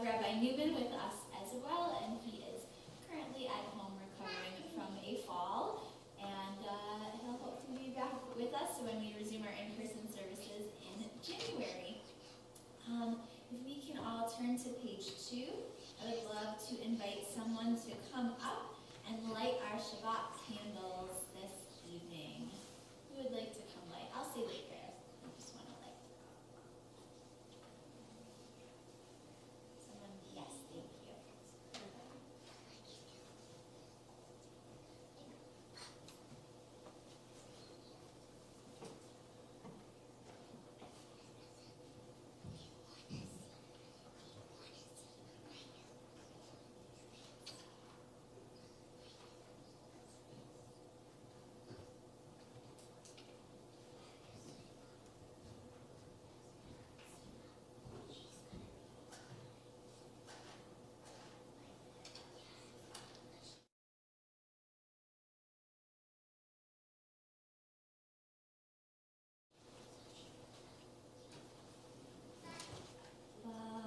Rabbi Newman with us as well, and he is currently at home recovering from a fall, and he'll hope to be back with us when we resume our in-person services in January. If we can all turn to page 2 I would love to invite someone to come up and light our Shabbat candles this evening. Who would like to come light? I'll say the prayer. I just want to light. Someone, yes, thank you.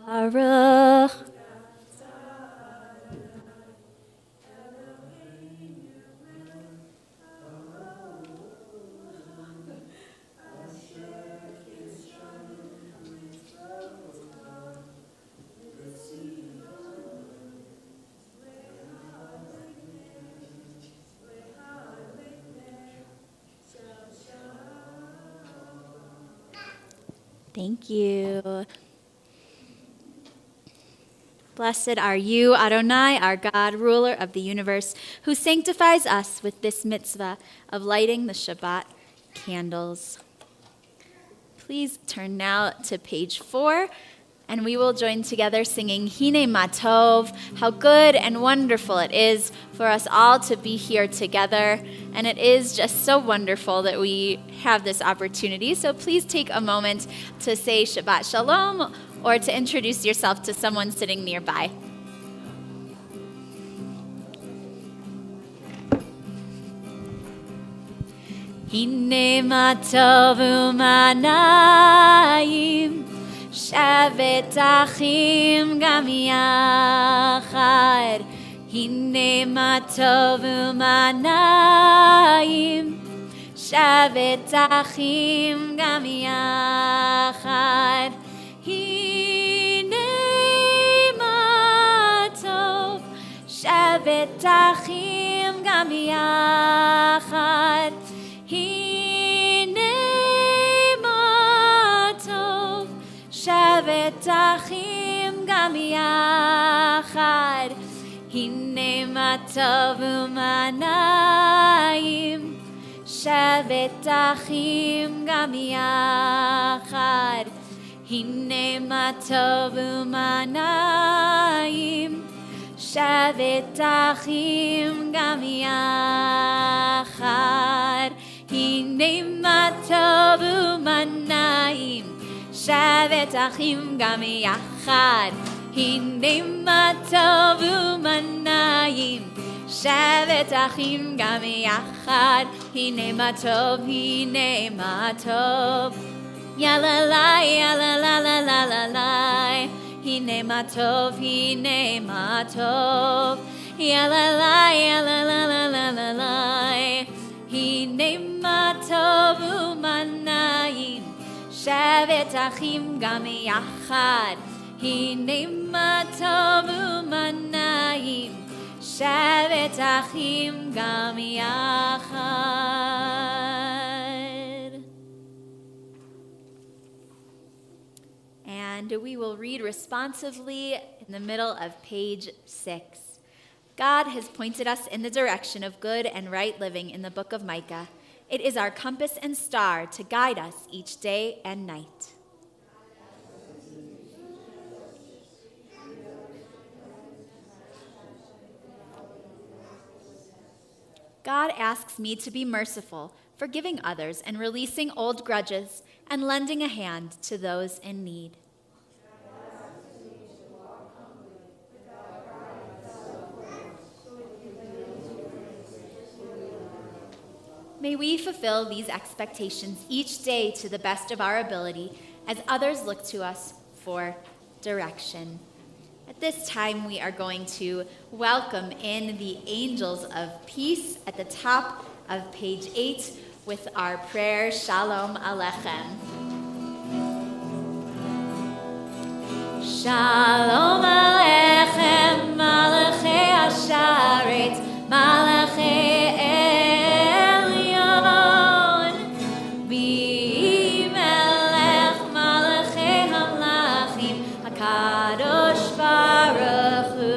Baruch. Thank you. Blessed are you, Adonai, our God, ruler of the universe, who sanctifies us with this mitzvah of lighting the Shabbat candles. Please turn now to page 4, and we will join together singing Hine Matov, how good and wonderful it is for us all to be here together. And it is just so wonderful that we have this opportunity. So please take a moment to say Shabbat Shalom or to introduce yourself to someone sitting nearby. Hine matov u'manayim, shavet achim gam yachad. Hine matov u'manayim, shavet achim gam yachad. Hine matov, shavet achim gam yachad. Hine matov, shavet achim gam yachad. Hine matov u'manayim, shavet achim gam yachad. Hine matov u'manayim, shavet achim gam yachad. Hine matov u'manayim, shavet achim gam yachad. Hine matov u'manayim, shavet achim gam yachad. Hine matov, ya la la, ya la la la la la la. Hine matov, ya la la, ya la la la la la la. Hine matov u'manayim, shavet achim gam yachad. Hine matov u'manayim, shavet achim gam yachad. And we will read responsively in the middle of page 6. God has pointed us in the direction of good and right living in the book of Micah. It is our compass and star to guide us each day and night. God asks me to be merciful, forgiving others and releasing old grudges and lending a hand to those in need. May we fulfill these expectations each day to the best of our ability as others look to us for direction. At this time, we are going to welcome in the angels of peace at the top of page 8 with our prayer, Shalom Aleichem. Shalom Aleichem. Malachi Elyon, Bimelech Malachi Hamlachim, HaKadosh Baruch Hu.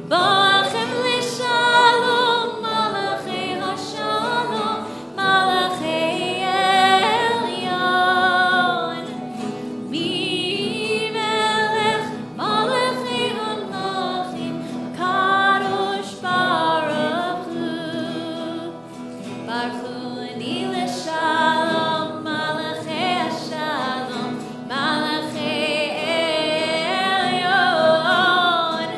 Boachem Lishalom, Malachi Hashalom, Malachi Elyon, Bimelech Malachi Hamlachim, HaKadosh Baruch Hu. Baruch Hu Ani L'Shalom, Malachi Hashalom, Malachi Elyon,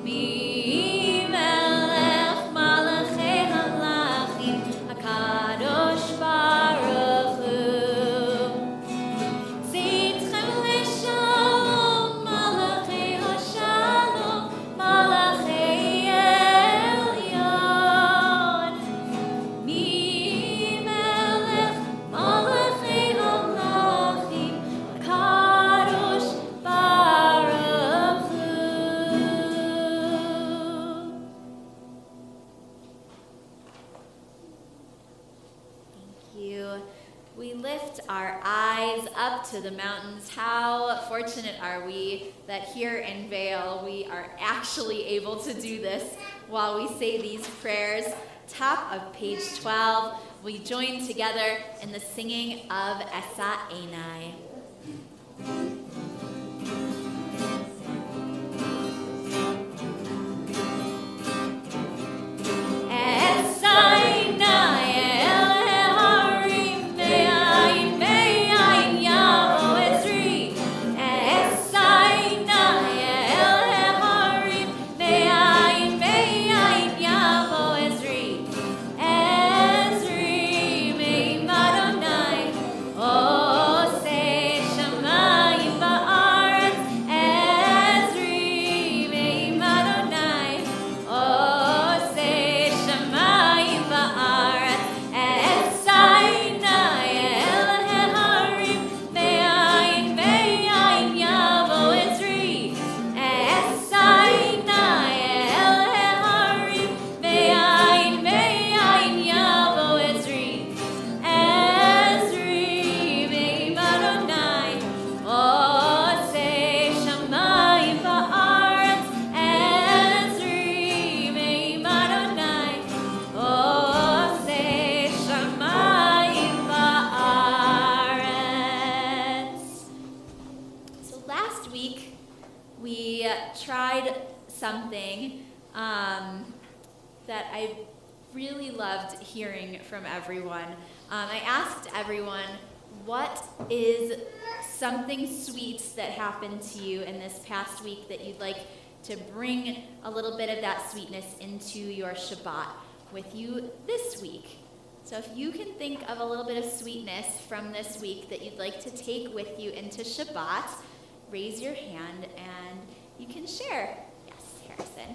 Bimelech Malachi Hamlachim, HaKadosh Baruch Hu. Zitchem L'Shalom, Malachi Hashalom, Malachi Elyon, Bimelech Malachi Hamlachim, HaKadosh Baruch Hu. Thank you. We lift our eyes up to the mountains. How fortunate are we that here in Vail we are actually able to do this while we say these prayers. Top of page 12, we join together in the singing of Esa Einai. Something that I really loved hearing from everyone. I asked everyone, what is something sweet that happened to you in this past week that you'd like to bring a little bit of that sweetness into your Shabbat with you this week? So if you can think of a little bit of sweetness from this week that you'd like to take with you into Shabbat, raise your hand and you can share. Harrison.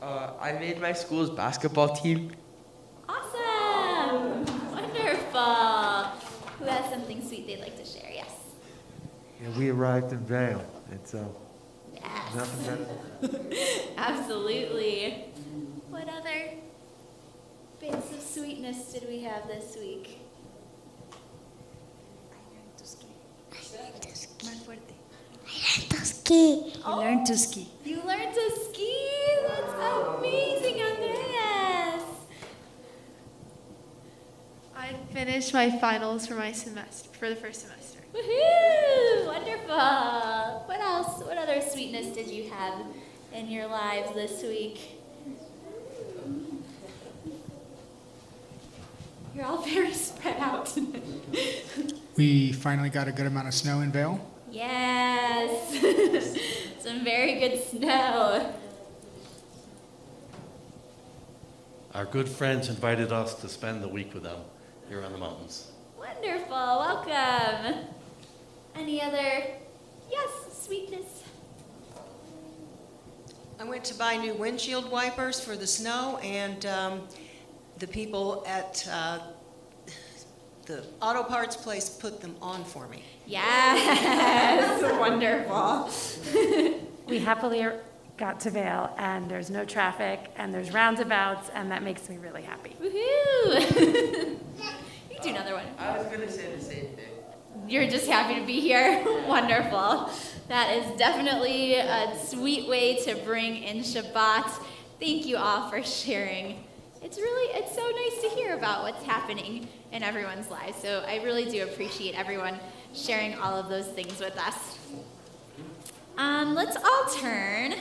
I made my school's basketball team. Awesome! Wonderful! Who has something sweet they'd like to share? Yes. Yeah, we arrived in Vail. It's Yes. nothing better. Absolutely. What other bits of sweetness did we have this week? I learned to ski. You learned to ski? That's amazing, Andreas. I finished my finals for my semester, for the first semester. Woohoo! Wonderful. What else? What other sweetness did you have in your lives this week? You're all very spread out. We finally got a good amount of snow in Vail. Yes. Some very good snow. Our good friends invited us to spend the week with them here on the mountains. Wonderful. Welcome. Any other, yes, sweetness? I went to buy new windshield wipers for the snow, and the people at the auto parts place put them on for me. Yes, wonderful. We happily got to Vail, and there's no traffic, and there's roundabouts, and that makes me really happy. Woohoo! You can do another one. I was going to say the same thing. You're just happy to be here? Wonderful. That is definitely a sweet way to bring in Shabbat. Thank you all for sharing. It's so nice to hear about what's happening in everyone's lives. So I really do appreciate everyone sharing all of those things with us. Let's all turn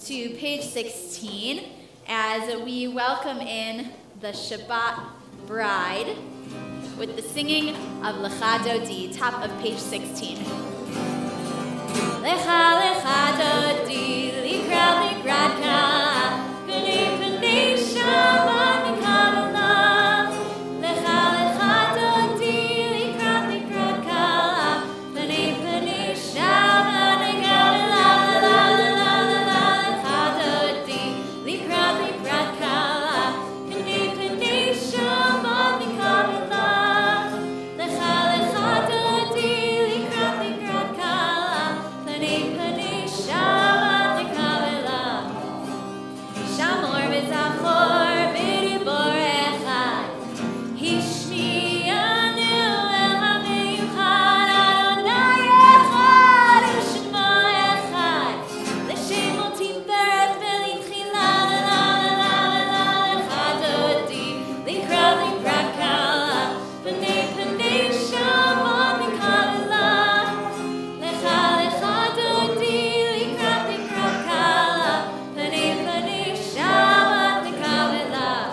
to page 16 as we welcome in the Shabbat bride with the singing of Lecha Dodi, top of page 16. Lecha Lecha Dodi, Likra Likradka, B'nei B'nei Shabbat Mikabelav. Lecha Lecha Dodi, Likra Likradka, B'nei B'nei Shabbat Mikabelav. Lecha Dodi, Likra Likradka, B'nei B'nei Shabbat Mikabelav. Lecha Lecha Dodi, Likra Likradka, B'nei B'nei Shabbat Mikabelav. Shamor v'zachor b'dibor echad, Hishmianu el ha'miyuchad, Adonai echad, U'shemo echad, L'shemo tiferet v'litchila, Lecha Dodi, Likra Likradka, B'nei B'nei Shabbat Mikabelav. Lecha Lecha Dodi, Likra Likradka, B'nei B'nei Shabbat Mikabelav.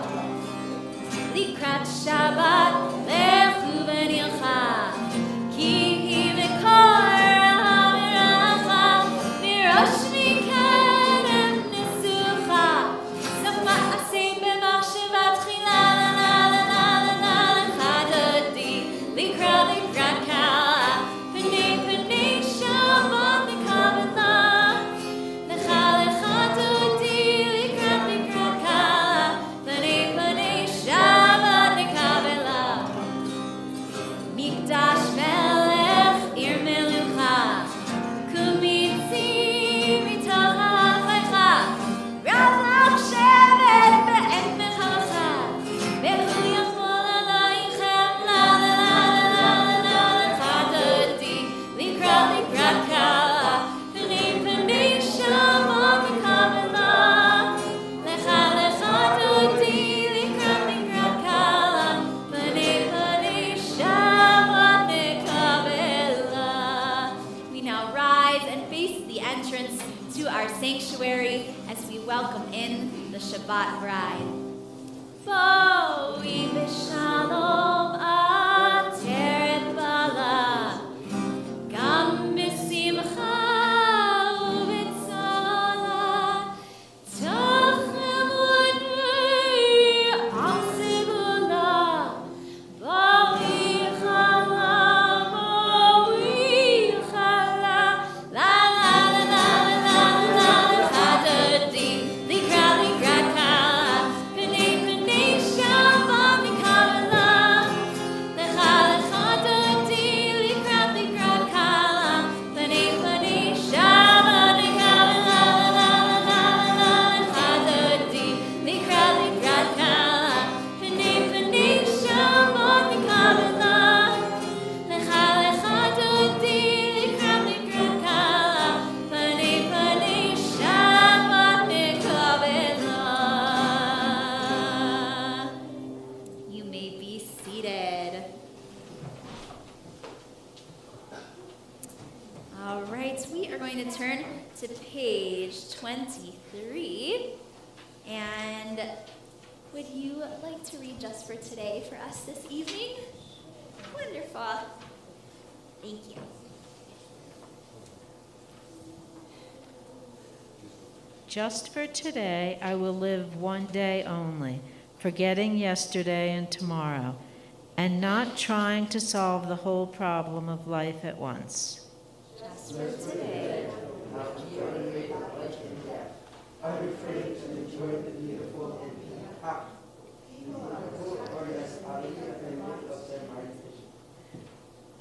Likrat Shabbat lechu v'nilcha, ki hi v'kor ha'miracha, mirosh mikerem nisucha, safa asay b'machshavat tchila, Lecha Dodi, Likra Likradka, B'nei B'nei Shabbat Mikabelav. Lecha Lecha Dodi, Likra Likradka, B'nei B'nei Shabbat Mikabelav. Mikdash Melech Ir Melucha, Kumitzi Mitoch ha'afaycha, Rav lach shevet be'et mechalacha, Bechu yachmol alaychem, Lecha Dodi, Likra Likradka, B'nei B'nei Shabbat Mikabelav. Lecha Lecha Dodi, Likra Likradka, B'nei B'nei Shabbat Mikabelav. We now rise and face the entrance to our sanctuary as we welcome in the Shabbat bride. Bo'i v'shalom ateret bala, Gam b'simcha u'b'tzala, Tachem u'nei al sibula, Bo'i chala, la la la la la la, Lecha Dodi, Likra Likradka, B'nei B'nei Shabbat Mikabelav. Lecha Lecha Dodi, Likra Likradka, B'nei B'nei Shabbat Mikabelav. Lecha Dodi, Likra Likradka, B'nei B'nei Shabbat Mikabelav. Lecha Lecha Dodi, Likra Likradka, B'nei B'nei Shabbat Mikabelav. You may be seated. All right, we are going to turn to page 23. And would you like to read just for today for us this evening? Wonderful. Thank you. Just for today, I will live one day only, forgetting yesterday and tomorrow, and not trying to solve the whole problem of life at once. Just for today.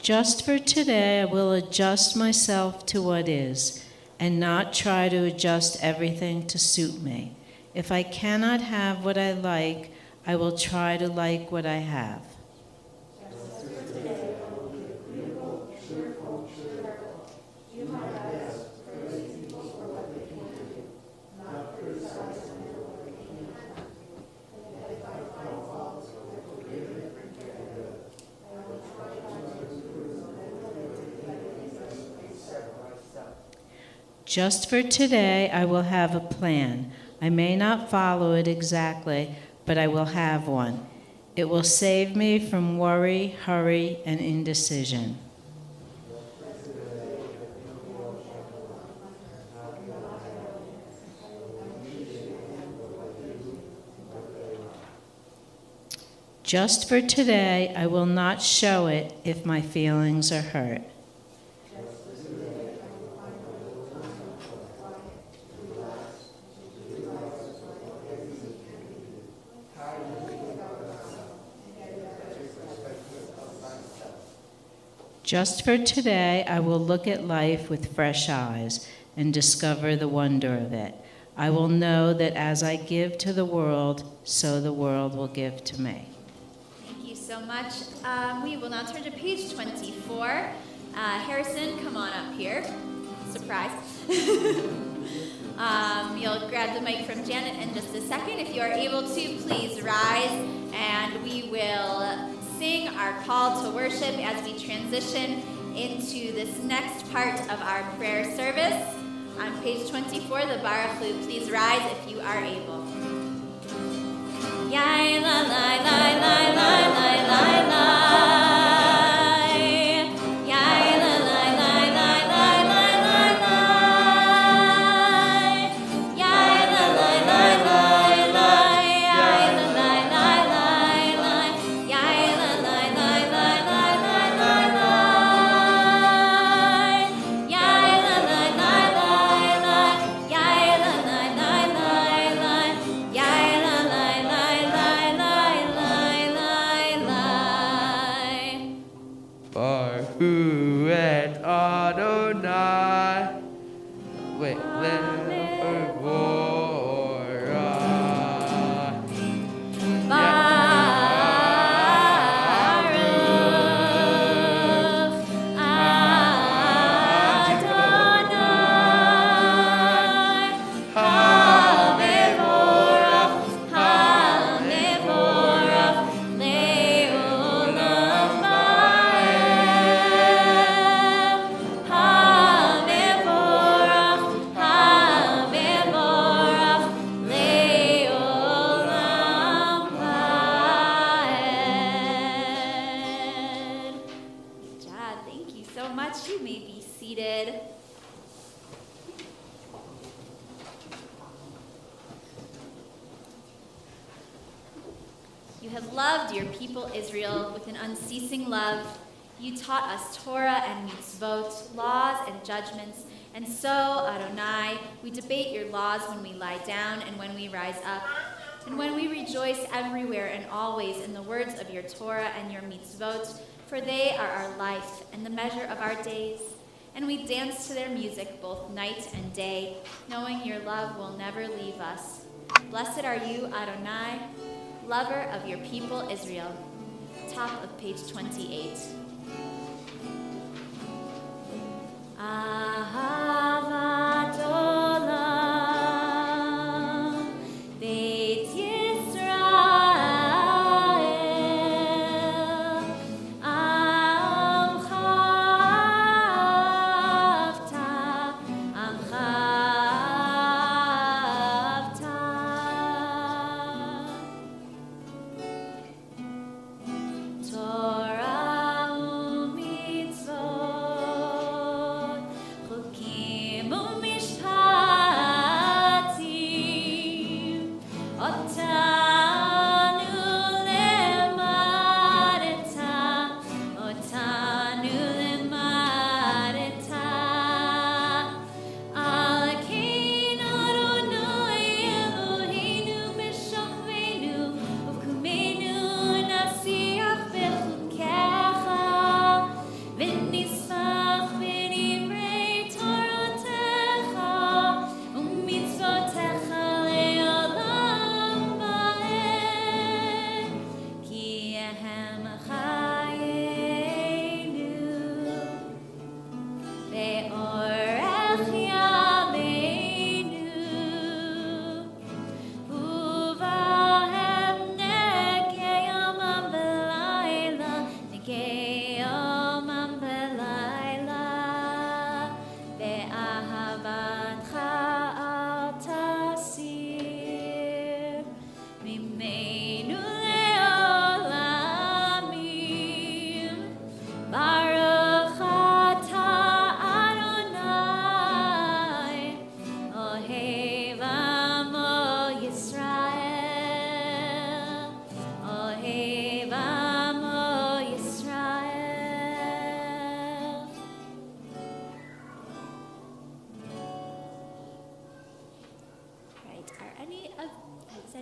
Just for today, I will adjust myself to what is and not try to adjust everything to suit me. If I cannot have what I like, I will try to like what I have. Just for today, I will have a plan. I may not follow it exactly, but I will have one. It will save me from worry, hurry, and indecision. Just for today, I will not show it if my feelings are hurt. Just for today, I will look at life with fresh eyes and discover the wonder of it. I will know that as I give to the world, so the world will give to me. Thank you so much. We will now turn to page 24. Harrison, come on up here. Surprise. You'll grab the mic from Janet in just a second. If you are able to, please rise, and we will sing our call to worship as we transition into this next part of our prayer service. On page 24, the Barachlu, please rise if you are able. Yai la la la la la la la la. Yai la la la la la la la la. Yai la la la la la. Yai la la la la la. Yai la la la la la la la la. Yai la la la la la. Yai la la la la la. Yai la la la la. Baruch et Adonai. Wait, Thank you so much. You may be seated. You have loved your people Israel with an unceasing love. You taught us Torah and mitzvot, laws and judgments. And so, Adonai, we debate your laws when we lie down and when we rise up, and when we rejoice everywhere and always in the words of your Torah and your mitzvot, for they are our life and the measure of our days. And we dance to their music both night and day, knowing your love will never leave us. Blessed are you, Adonai, lover of your people Israel. Top of page 28. Ahavat Olam, Beit Yisrael, Amcha Avta, Torah u'mitzvot, chukim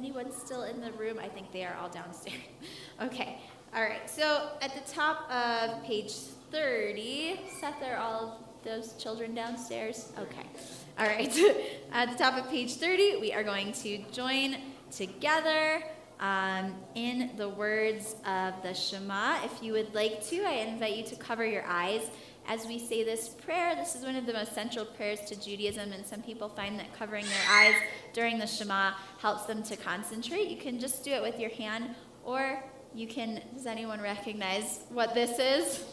anyone still in the room? I think they are all downstairs. Okay. All right. So at the top of page 30, Seth, are all of those children downstairs? Okay. All right. At the top of page 30, we are going to join together in the words of the Shema. If you would like to, I invite you to cover your eyes as we say this prayer. This is one of the most central prayers to Judaism, and some people find that covering their eyes during the Shema helps them to concentrate. You can just do it with your hand, or you can, does anyone recognize what this is?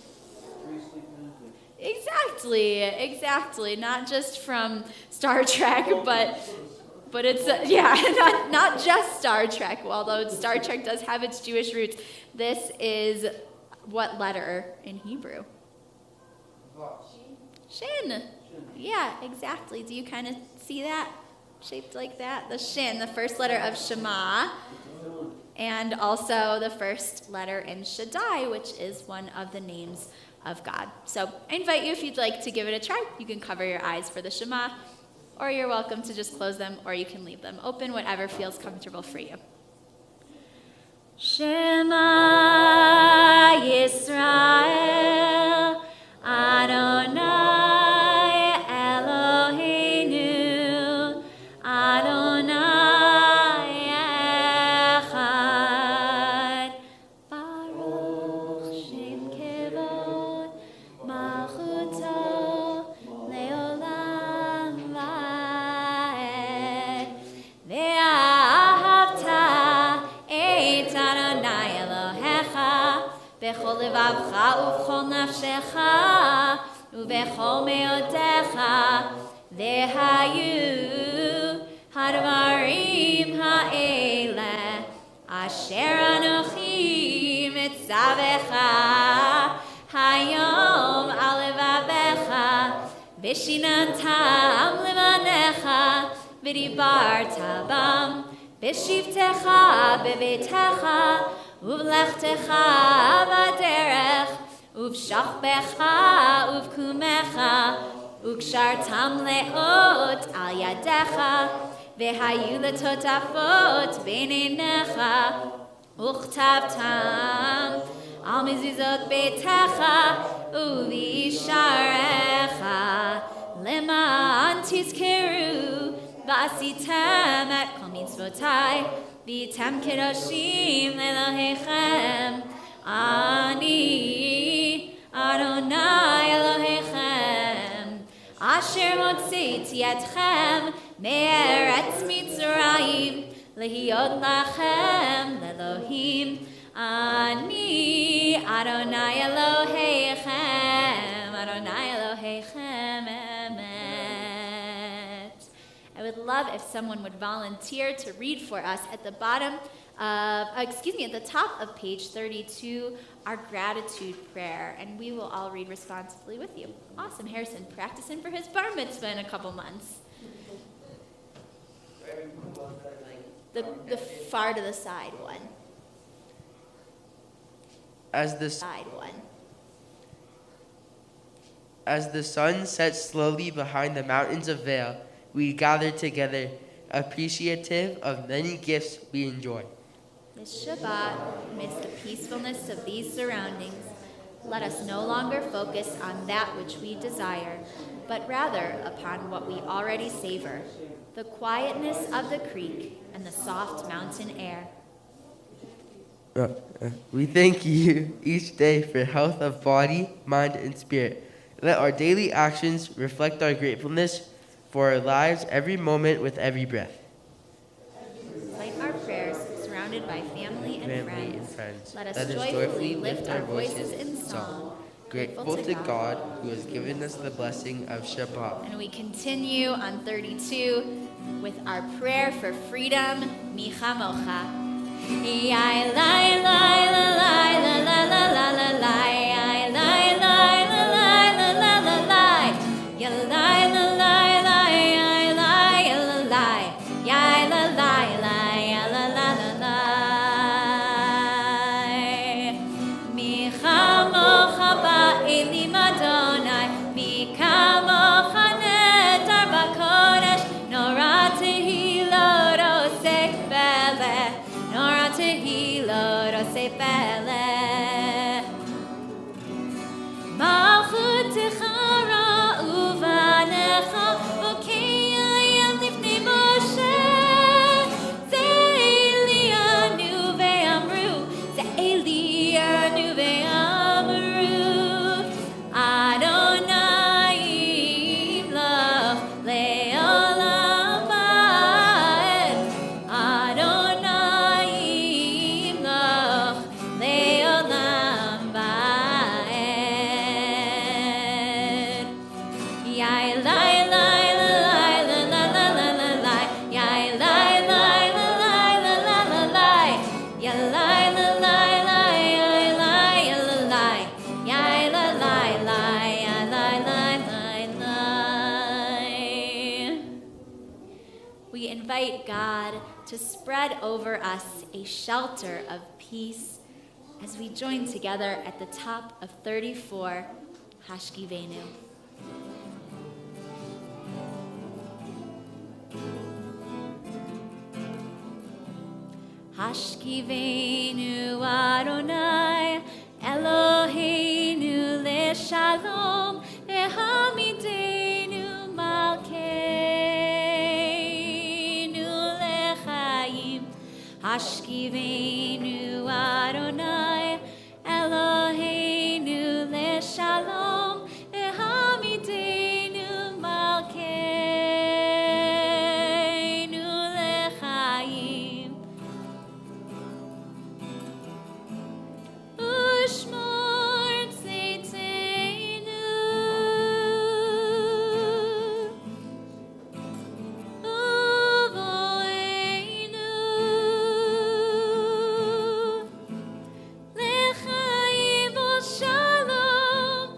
Exactly. Not just from Star Trek, but it's, not just Star Trek, although Star Trek does have its Jewish roots. This is what letter in Hebrew? Shin. Yeah, exactly. Do you kind of see that? Shaped like that? The Shin, the first letter of Shema, and also the first letter in Shaddai, which is one of the names of God. So I invite you, if you'd like to give it a try, you can cover your eyes for the Shema, or you're welcome to just close them, or you can leave them open, whatever feels comfortable for you. Shema Yisrael, Adonai Eloheinu, Adonai Echad, Baruch Shem Kevod, Malchuto, Leolam Vaed, Ve'ahavta et Adonai Elohecha, Bechol levavcha uvchol nafshecha uvechol meodecha vehayu hadvarim ha'ele asher anochi mitzavecha hayom al levavecha vishinantam levanecha v'dibarta bam b'shivtecha b'veitecha Uvlechtecha baderech, uvshachbecha, uvkumecha, ukshartam leot al yadecha, vehayu letotafot beinenecha, uchtavtam al mezuzot beitecha, uvisharecha, leman tizkeru, v'asitem et kol mitzvotai, V'tem kedoshim Elohechem, Ani Adonai Elohechem, Asher hotzi'ti etchem me'eretz Mitzrayim, lehiyot lachem le'Elohim, Ani Adonai Elohechem, Adonai Elohechem emet. I would love if someone would volunteer to read for us at the bottom of, at the top of page 32, our gratitude prayer, and we will all read responsibly with you. Awesome. Harrison practicing for his bar mitzvah in a couple months. The far to the side one. As the sun sets slowly behind the mountains of Vail, we gather together, appreciative of many gifts we enjoy. This Shabbat, amidst the peacefulness of these surroundings, let us no longer focus on that which we desire, but rather upon what we already savor, the quietness of the creek and the soft mountain air. We thank you each day for health of body, mind, and spirit. Let our daily actions reflect our gratefulness for our lives every moment with every breath. Light our prayers, surrounded by family and friends. Let us joyfully lift our voices in song, grateful to God who has given us the blessing of Shabbat. And we continue on 32 with our prayer for freedom, Michamocha. Yai lai lai la lai la la la la la lai, yai lai lai la lai la la la lai, ya lai la lai lai, yai lai la lai, yai la lai lai, ya la la la lai. Michamocha ba'elim Adonai, Michamocha netar b'kodesh, norah tehilot osek b'lev. tehilot osei peleh. Malchutecha uvanecha v'keilim lifnei Moshe. Ze'eli anu ve'amru, ze'eli anu ve'amru. Adonai imlach le'olam va'ed. Adonai imlach le'olam va'ed. Yai lai lai la lai la la la la la lai. Yai lai lai la lai la la la lai. Yai lai la lai lai yai lai ya la lai. Yai la lai lai ya lai lai lai lai. We invite God to spread over us a shelter of peace as we join together at the top of 34 Hashkivenu. Hashkivenu Adonai Eloheinu leShalom lehamidenu malkeinu lechaim. Hashkivenu Adonai Eloheinu leShalom lehamidenu malkeinu lechaim. Ushmor tzeitenu uvoenu lechaim v'shalom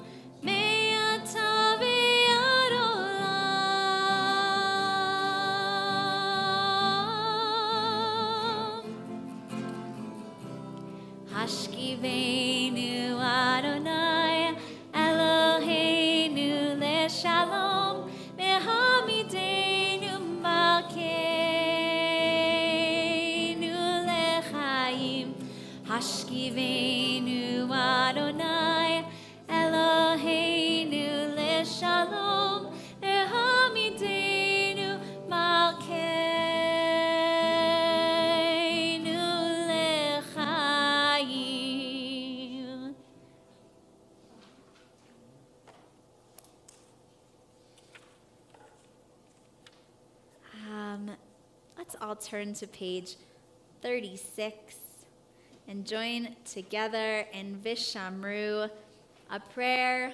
me'ata ve'ad olam. Hashkivenu Adonai Eloheinu leShalom mehamidenu malkeinu lechaim. Hashkivenu Adonai Eloheinu leShalom mehamidenu malkeinu lechaim. Let's all turn to page 36 and join together in Vishamru, a prayer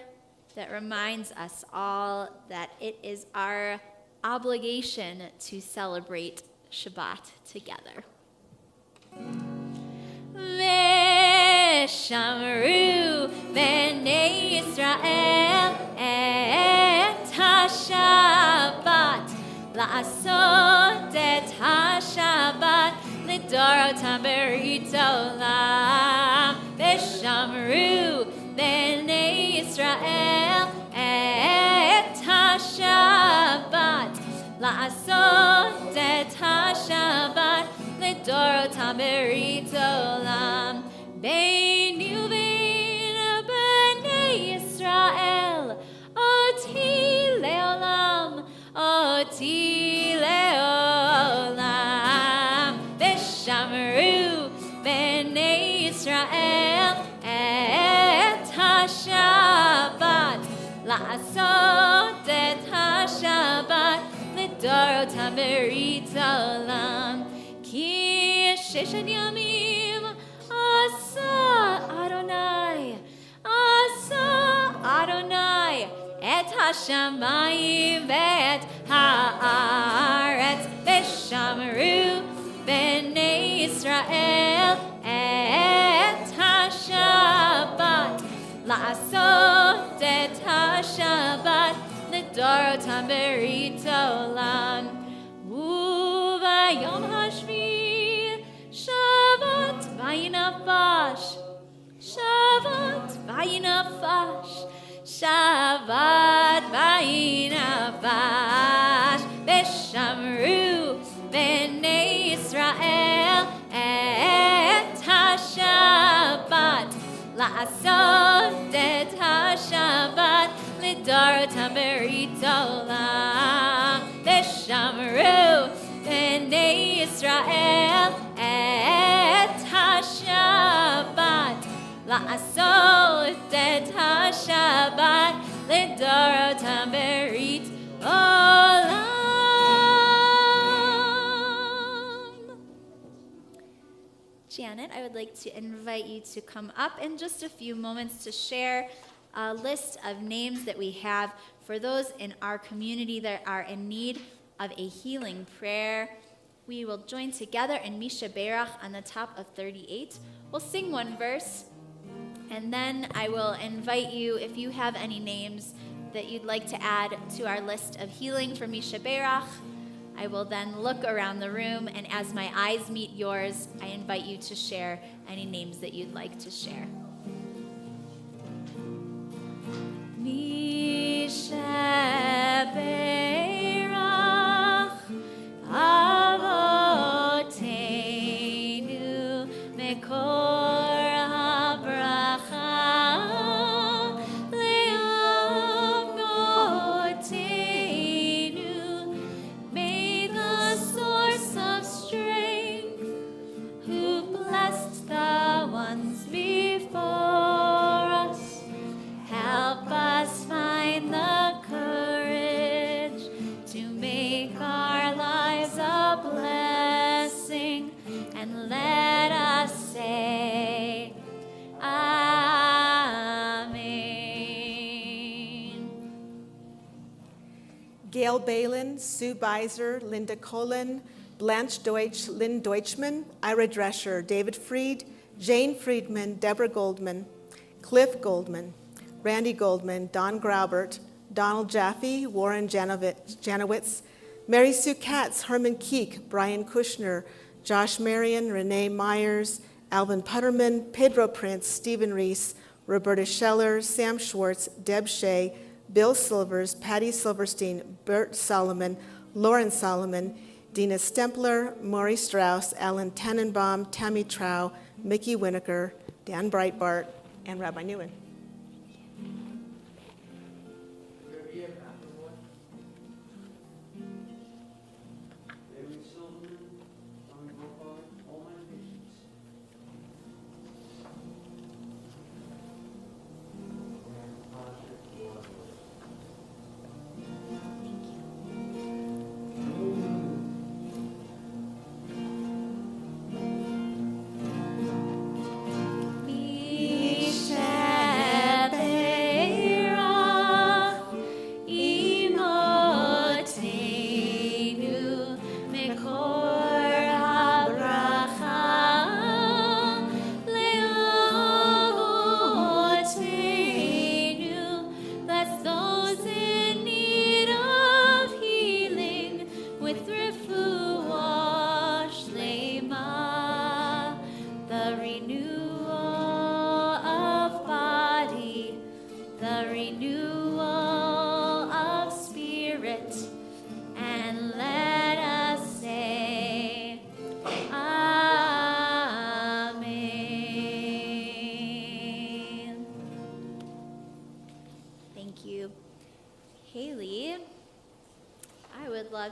that reminds us all that it is our obligation to celebrate Shabbat together. Vishamru b'nei Yisrael et ha-Shabbat, la'asot et ha-Shabbat lidorotam berit olam. Vishamru b'nei Yisrael et ha-Shabbat, la'asot et ha-Shabbat lidorotam berit olam. Beinu v'bein b'nei Yisrael oti le'olam, oti le'olam. Vishamru b'nei Yisrael et ha-Shabbat, la'asot et ha-Shabbat lidorotam berit olam. Ki sheshet yamim asa Adonai et hashamayim ve'et haaretz. Vishamru b'nei Yisrael et ha-Shabbat, la'asot et ha-Shabbat lidorotam berit olam. Uvayom hashvi Shabbat vayinafash, Shabbat vayinafash, Shabbat vayinafash. Vishamru b'nei Yisrael et לעשות את השבת לדורותם ברית עולם. Janet, I would like to invite you to come up in just a few moments to share a list of names that we have for those in our community that are in need of a healing prayer. We will join together in Misha Berach on the top of 38. We'll sing one verse, and then I will invite you, if you have any names that you'd like to add to our list of healing for Misha Berach, I will then look around the room, and as my eyes meet yours, I invite you to share any names that you'd like to share. Misha Berach Avoteinu Mekor HaBracha Le'avotenu. May the source of strength, who blessed the ones before us, help us find the courage to make our lives a blessing, and let us say, Amen. Gail Balin, Sue Beiser, Linda Colin, Blanche Deutsch, Lynn Deutschman, Ira Drescher, David Fried, Jane Friedman, Deborah Goldman, Cliff Goldman, Randy Goldman, Don Graubert, Donald Jaffe, Warren Janowitz, Mary Sue Katz, Herman Keek, Brian Kushner, Josh Marion, Renee Myers, Alvin Putterman, Pedro Prince, Stephen Reese, Roberta Scheller, Sam Schwartz, Deb Shea, Bill Silvers, Patty Silverstein, Bert Solomon, Lauren Solomon, Dina Stempler, Maury Strauss, Alan Tannenbaum, Tammy Trow, Mickey Winokur, Dan Breitbart, and Rabbi Newman.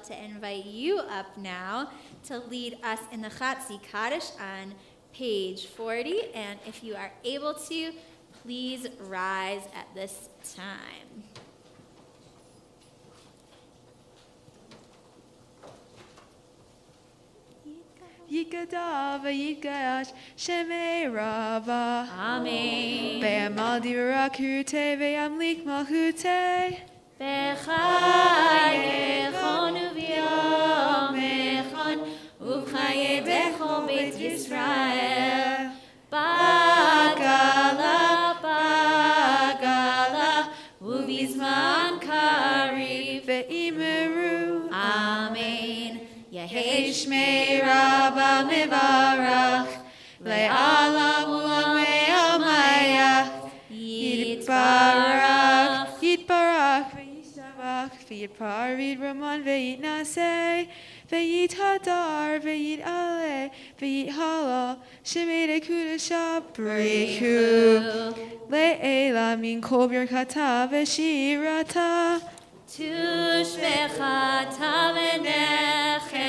To invite you up now to lead us in the Chatzi Kaddish on page 40, and if you are able to, please rise at this time. Yikada v'yikash shemei rava. Amen. Ve'amal divrah kirutei ve'amlik malchutei. בחייכון וביומכון ובחיי בכל בית ישראל בגלה ובזמן קריב ואמרו אמן. יהי שמי רבה מברך לעולם ולעולמי עלמיה יתברך V'yitparid Raman v'yitnaseh v'yithadar v'yit'aleh v'yithala shemei dekudasha b'richu le'ela min kol birkata v'shirata tushbechata v'nechemata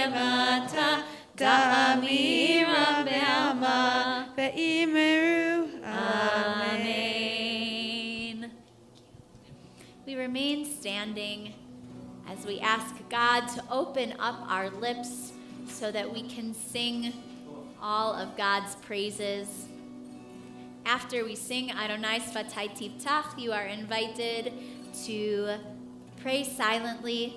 da'amiram be'ama ve'imeru remain standing as we ask God to open up our lips so that we can sing all of God's praises. After we sing Adonai Sfatai Tiftach, you are invited to pray silently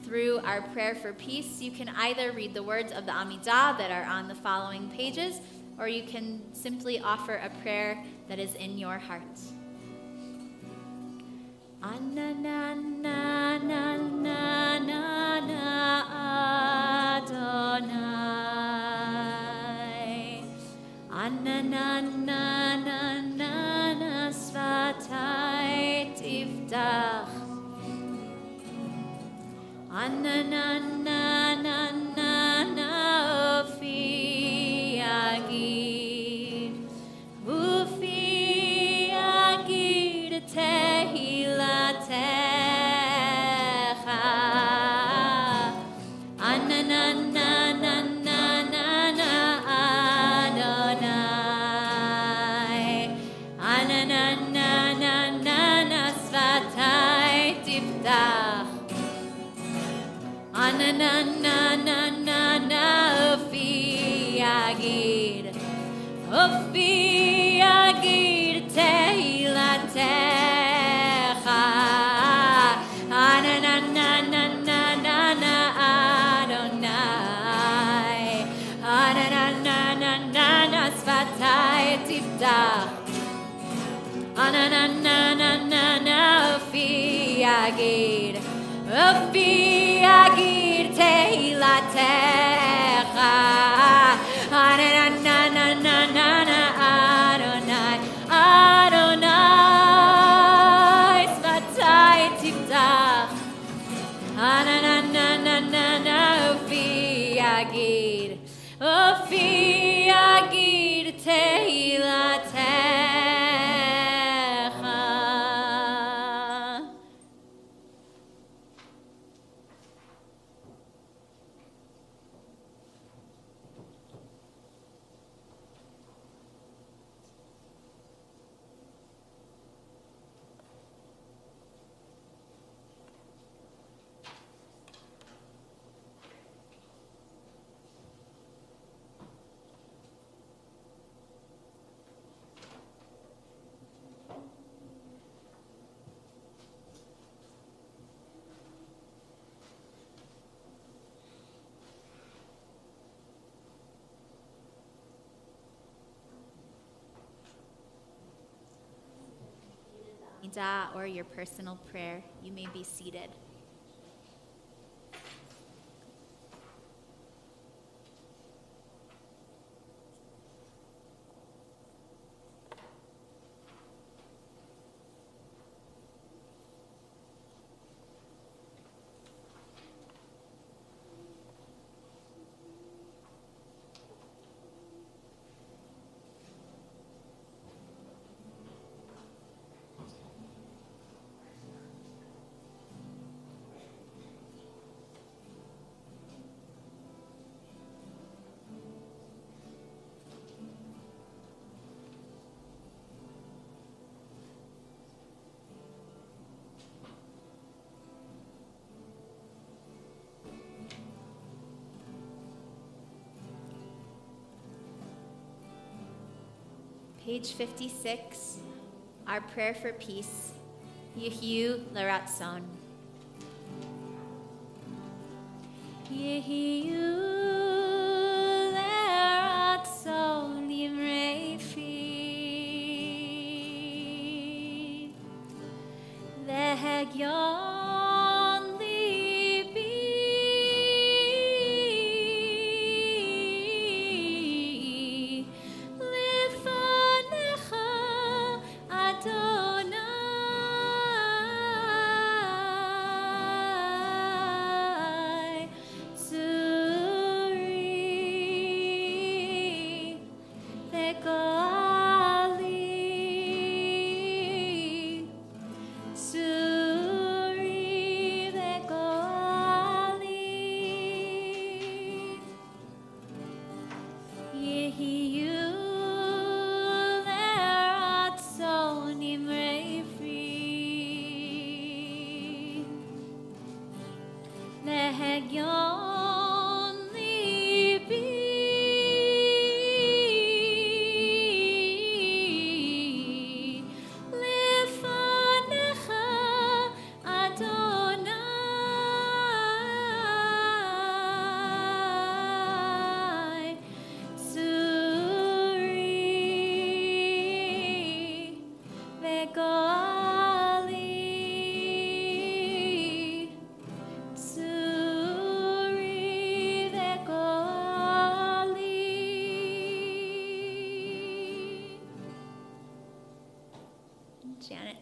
through our prayer for peace. You can either read the words of the Amidah that are on the following pages, or you can simply offer a prayer that is in your heart. Adonai, Ananana Svatai Tiftach, Ananana Ufi Agid, Ufi Agid Tehilatecha, Ananana Adonai, Ananana Svatai Tiftach, Ananana Ufi Agid, Ufi Agid Tehilatecha, Ananana Adonai, Ananana Svatai Tiftach, Ananana Ufi Agid, Ufi Agid Tehilatecha, Ananana Adonai, Adonai Svatai Tiftach, Ananana Ufi Agid, Ufi Agid Tehilatecha. Or your personal prayer, you may be seated. Page 56, our prayer for peace, Yehiyu L'Ratzon. Yehiyu L'Ratzon Yimrei Fi Vehegyon Free.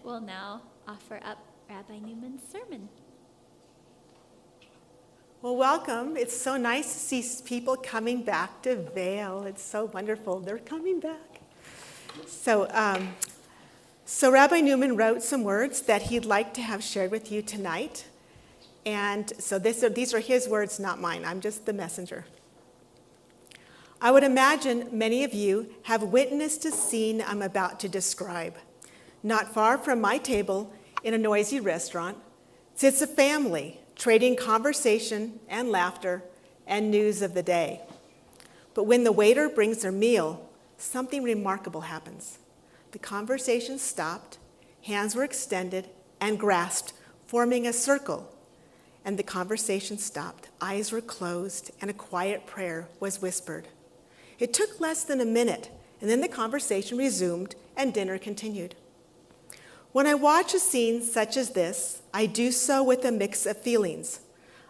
will now offer up Rabbi Newman's sermon. Well, welcome. It's so nice to see people coming back to Vail. It's so wonderful. They're coming back. So Rabbi Newman wrote some words that he'd like to have shared with you tonight. And so these are his words, not mine. I'm just the messenger. I would imagine many of you have witnessed a scene I'm about to describe. Not far from my table in a noisy restaurant sits a family trading conversation and laughter and news of the day. But when the waiter brings their meal, something remarkable happens. The conversation stopped, hands were extended and grasped, forming a circle. And the conversation stopped, eyes were closed, and a quiet prayer was whispered. It took less than a minute, and then the conversation resumed and dinner continued. When I watch a scene such as this, I do so with a mix of feelings.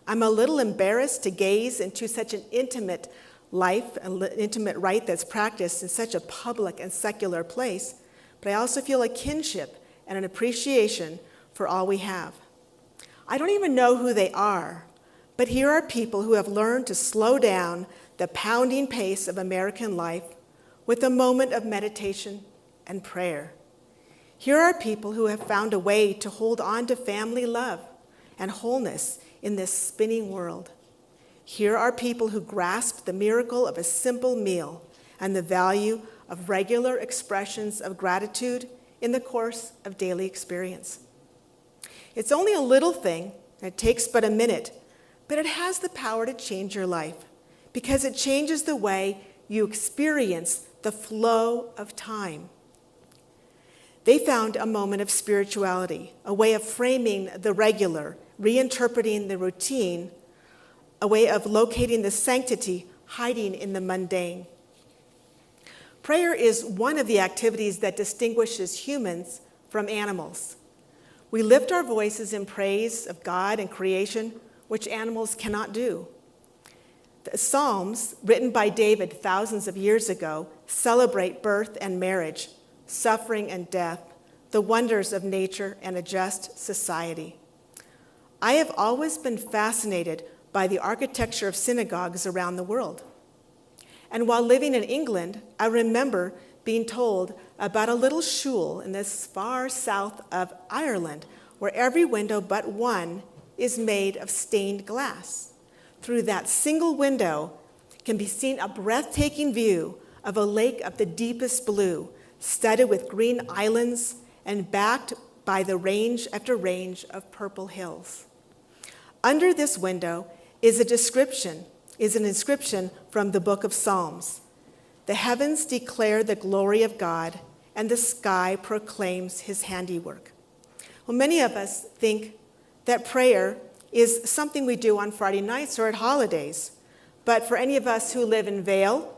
I'm a little embarrassed to gaze into such an intimate life, an intimate rite that's practiced in such a public and secular place, but I also feel a kinship and an appreciation for all we have. I don't even know who they are, but here are people who have learned to slow down the pounding pace of American life with a moment of meditation and prayer. Here are people who have found a way to hold on to family love and wholeness in this spinning world. Here are people who grasp the miracle of a simple meal and the value of regular expressions of gratitude in the course of daily experience. It's only a little thing, and it takes but a minute, but it has the power to change your life because it changes the way you experience the flow of time. They found a moment of spirituality, a way of framing the regular, reinterpreting the routine, a way of locating the sanctity hiding in the mundane. Prayer is one of the activities that distinguishes humans from animals. We lift our voices in praise of God and creation, which animals cannot do. The Psalms, written by David thousands of years ago, celebrate birth and marriage, suffering and death, the wonders of nature and a just society. I have always been fascinated by the architecture of synagogues around the world. And while living in England, I remember being told about a little shul in this far south of Ireland, where every window but one is made of stained glass. Through that single window can be seen a breathtaking view of a lake of the deepest blue, studded with green islands and backed by the range after range of purple hills. Under this window is an inscription from the book of Psalms. The heavens declare the glory of God, and the sky proclaims his handiwork. Well, many of us think that prayer is something we do on Friday nights or at holidays. But for any of us who live in Vail,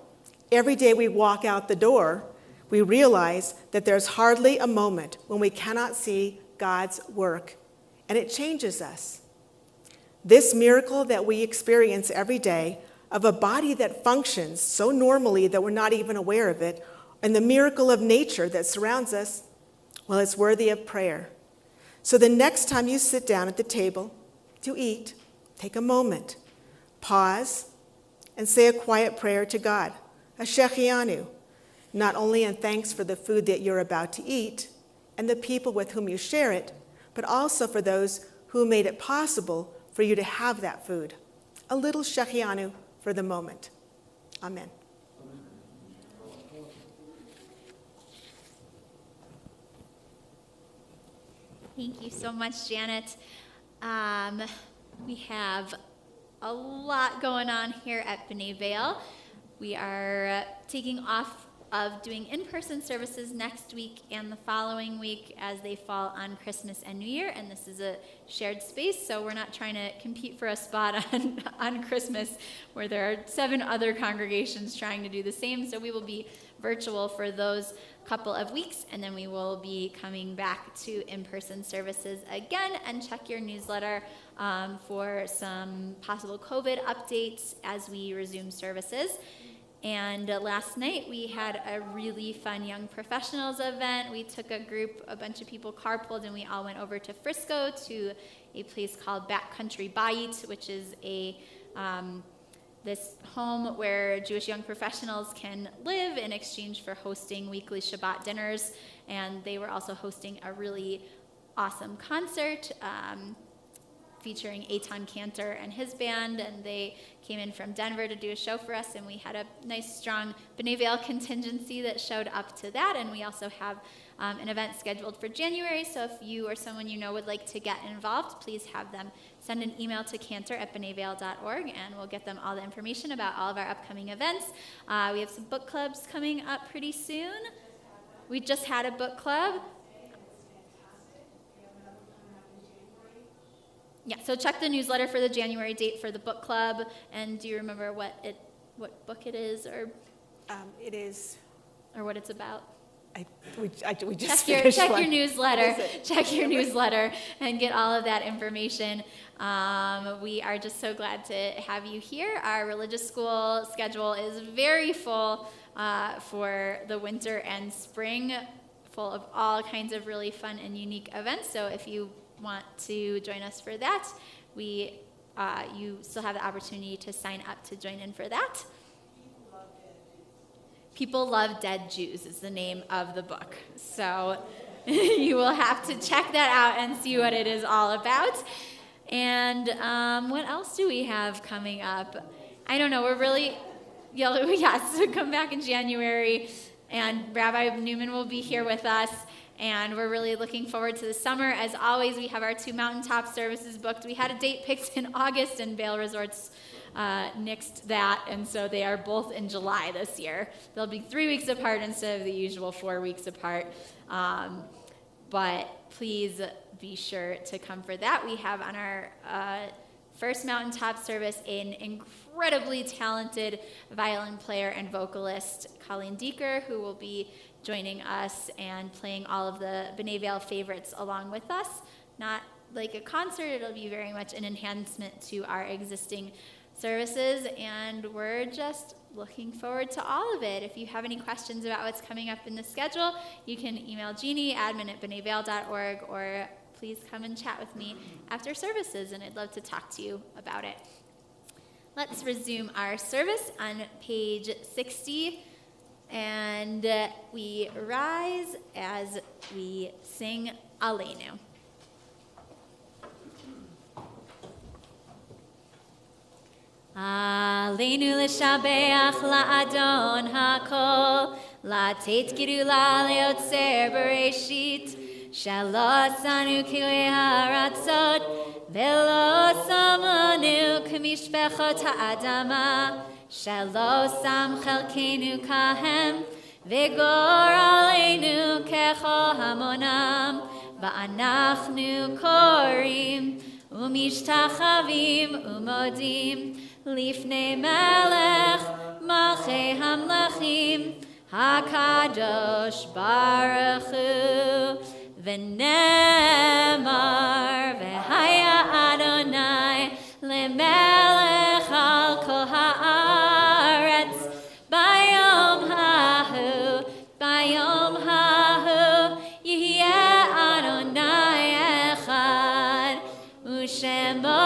every day we walk out the door, we realize that there's hardly a moment when we cannot see God's work, and it changes us. This miracle that we experience every day of a body that functions so normally that we're not even aware of it, and the miracle of nature that surrounds us, well, it's worthy of prayer. So the next time you sit down at the table to eat, take a moment, pause, and say a quiet prayer to God, a Shechianu, not only in thanks for the food that you're about to eat and the people with whom you share it, but also for those who made it possible for you to have that food. A little Shechianu for the moment. Amen. Thank you so much, Janet. We have a lot going on here at B'nai Vail. We are taking off of doing in-person services next week and the following week as they fall on Christmas and New Year, and this is a shared space, so we're not trying to compete for a spot on Christmas where there are 7 other congregations trying to do the same, so we will be virtual for those couple of weeks, and then we will be coming back to in-person services again, and check your newsletter for some possible COVID updates as we resume services. And last night we had a really fun Young Professionals event. We took a bunch of people carpooled, and we all went over to Frisco to a place called Backcountry Bayit, which is this home where Jewish young professionals can live in exchange for hosting weekly Shabbat dinners. And they were also hosting a really awesome concert featuring Adon Cantor and his band, and they came in from Denver to do a show for us, and we had a nice, strong B'nai Vail contingency that showed up to that, and we also have an event scheduled for January, so if you or someone you know would like to get involved, please have them send an email to cantor@bnaivail.org, and we'll get them all the information about all of our upcoming events. We have some book clubs coming up pretty soon. We just had a book club. Yeah, so check the newsletter for the January date for the book club. And do you remember what book it is, or It is. Or what it's about? We just check your newsletter. Check your newsletter and get all of that information. We are just so glad to have you here. Our religious school schedule is very full for the winter and spring, full of all kinds of really fun and unique events. So if you want to join us for that, you still have the opportunity to sign up to join in for that. People Love Dead Jews is the name of the book. So you will have to check that out and see what it is all about. And what else do we have coming up? I don't know. We're really, yes, come back in January, and Rabbi Newman will be here with us. And we're really looking forward to the summer. As always, we have our 2 mountaintop services booked. We had a date picked in August, and Vail Resorts nixed that, and so they are both in July this year. They'll be 3 weeks apart instead of the usual 4 weeks apart. But please be sure to come for that. We have on our first mountaintop service an incredibly talented violin player and vocalist, Colleen Deeker, who will be joining us and playing all of the B'nai Vail favorites along with us. Not like a concert, it'll be very much an enhancement to our existing services, and we're just looking forward to all of it. If you have any questions about what's coming up in the schedule, you can email Jeannie, admin@bnaivail.org, or please come and chat with me after services, and I'd love to talk to you about it. Let's resume our service on page 60. And we rise as we sing Aleinu. Aleinu l'shabeach la'adon ha'kol, la'tet girula le'otzer bereshit, shelo asanu kilei ha'aratzot, ve'lo samanu k'mishpechot ha'adama, Shelo sam chelkenu kahem, v'gor aleinu kechol hamonam, va'anachnu korim, umishtachavim umodim, lifnei melech, malchei hamlachim, hakadosh baruch hu, v'nemar, v'haya Adonai, lemelech al kol ha'aretz, bayom hahu, yihyeh Adonai echad, u'shemo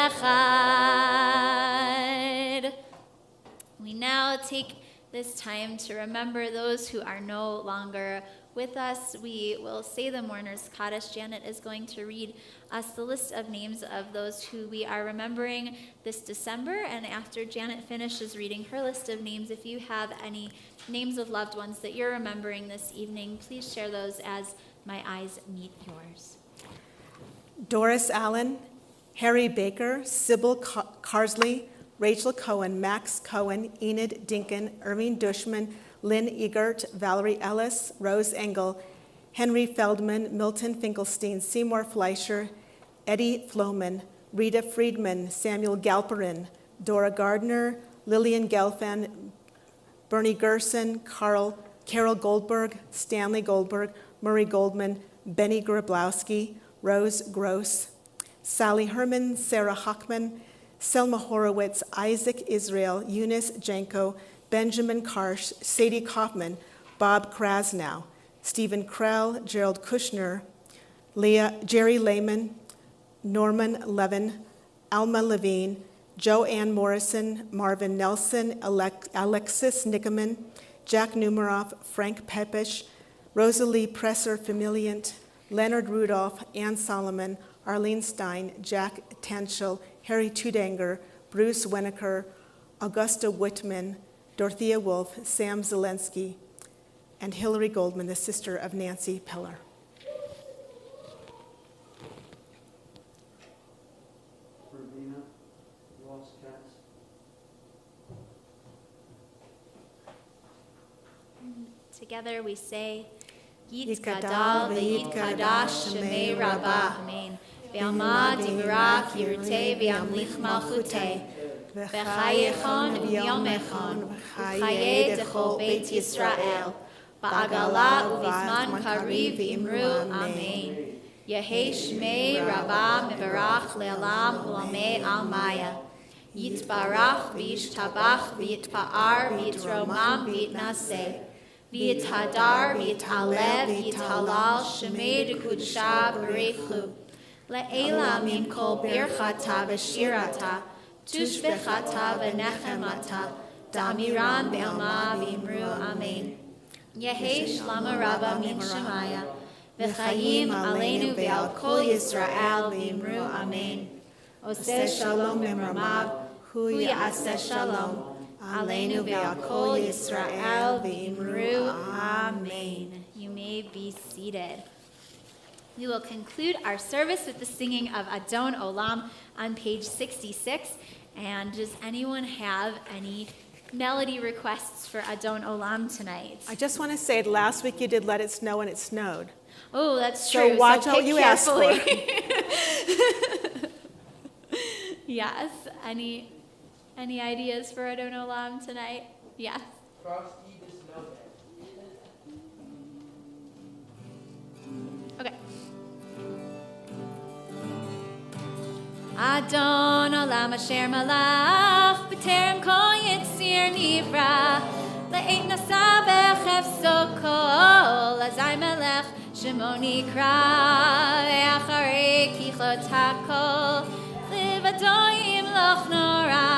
echad. We now take this time to remember those who are no longer with us. We will say the mourner's Kaddish. Janet is going to read us the list of names of those who we are remembering this December, and after Janet finishes reading her list of names, if you have any names of loved ones that you're remembering this evening, please share those as my eyes meet yours. Doris Allen, Harry Baker, Sybil Carsley, Rachel Cohen, Max Cohen, Enid Dinkin, Irving Dushman, Lynn Egert, Valerie Ellis, Rose Engel, Henry Feldman, Milton Finkelstein, Seymour Fleischer, Eddie Floman, Rita Friedman, Samuel Galperin, Dora Gardner, Lillian Gelfand, Bernie Gerson, Carol Goldberg, Stanley Goldberg, Murray Goldman, Benny Grablowski, Rose Gross, Sally Herman, Sarah Hockman, Selma Horowitz, Isaac Israel, Eunice Janko, Benjamin Karsh, Sadie Kaufman, Bob Krasnow, Stephen Krell, Gerald Kushner, Jerry Lehman, Norman Levin, Alma Levine, Joanne Morrison, Marvin Nelson, Alexis Nickerman, Jack Numeroff, Frank Pepish, Rosalie Presser Familiant, Leonard Rudolph, Ann Solomon, Arlene Stein, Jack Tanschel, Harry Tudanger, Bruce Wenneker, Augusta Whitman, Dorothea Wolf, Sam Zelensky, and Hillary Goldman, the sister of Nancy Peller. Together we say, Yit Gadal ve'yit Kadash Shemei Rabbah. Amen. Ve'alma divrach yirtei ve'amlich malchutei. V'chayechon v'yomechon. V'chayei dechol Beit Yisrael. Ba'agala u'vizman kariv v'imru. Amen. Yehei Shmei Rabbah mevarach le'alam u'lamei almaya. Yitbarach v'yishtabach v'yitpa'ar v'yitromam v'yitnaseh. V'yithadar, v'yithalev, v'yithalal, shemei d'kudsha b'reichu. Le'ela min kol birchata v'shirata, tushbechata v'nechemata, damiran be'alma v'imru amen. Yehei shlama rabba min shemaya, v'chayim aleinu ve'al kol Yisrael v'imru amen. Oseh shalom memramav, hu ya'aseh shalom. Aleinu ve'al kol Yisrael v'imru. Amen. You may be seated. We will conclude our service with the singing of Adon Olam on page 66. And does anyone have any melody requests for Adon Olam tonight? I just want to say, last week you did Let It Snow and it snowed. Oh, that's true. So watch so what you ask for. Yes. Any ideas for Adon Olam tonight? Yes. Frosty the Snowman. Okay. Adon Olam asher malach b'terem kol yitzir nivra le'et nasa b'chefso kol azay melech shemo nikra ve'acharei kichot hakol livado yimloch nora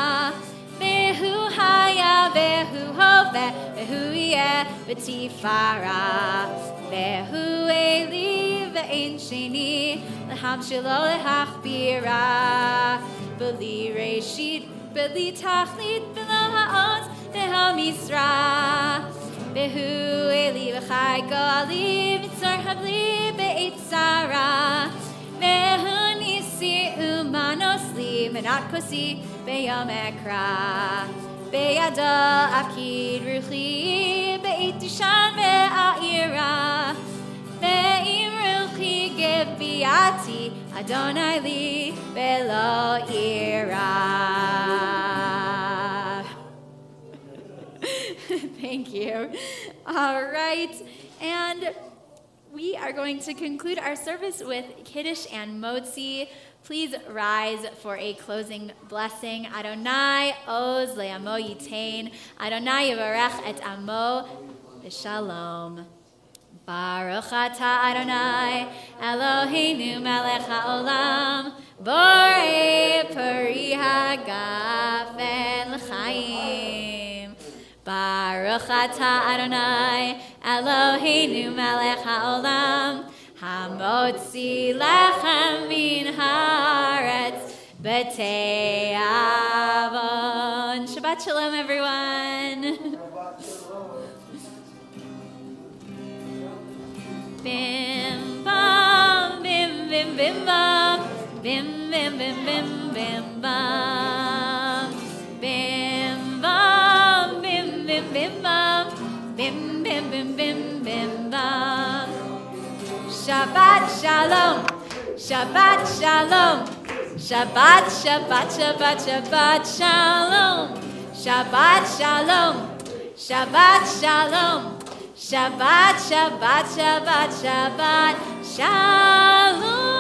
ve'hu haya ve'hu hove ve'hu yeh v'tifara ve'hu eli ve'ein sheni l'ham shelo lehachbira b'li reshit b'li tachlit b'lo ha'oz ve'ha misra ve'hu eli v'chai go'ali v'tzor habli be'et zara ve'hu nisi umanos li menat kosi be'yom ekra be'yado akid ruchi be'et dushan ve'a'ira ve'im ruchi gebiati Adonai li ve'lo ira. Thank you. All right, and we are going to conclude our service with Kiddush and Motzi. Please rise for a closing blessing. Adonai oz le'amo yitain. Adonai yivarech et amo b'shalom. Baruch atah Adonai Eloheinu melech haolam borei peri hagafen l'chaim. Baruch atah Adonai Eloheinu melech haolam hamotzi lechem min haaretz b'tei avon. Shabbat shalom, everyone. Bim bam, bim bim bim bam, bim bim bim bim bim bam, bim bam, bim bim bim bam, bim bim bim bim bim bam. Shabbat shalom, Shabbat shalom, Shabbat Shabbat Shabbat Shabbat shalom, Shabbat shalom, Shabbat shalom. Shabbat, Shabbat, Shabbat, Shabbat, Shalom.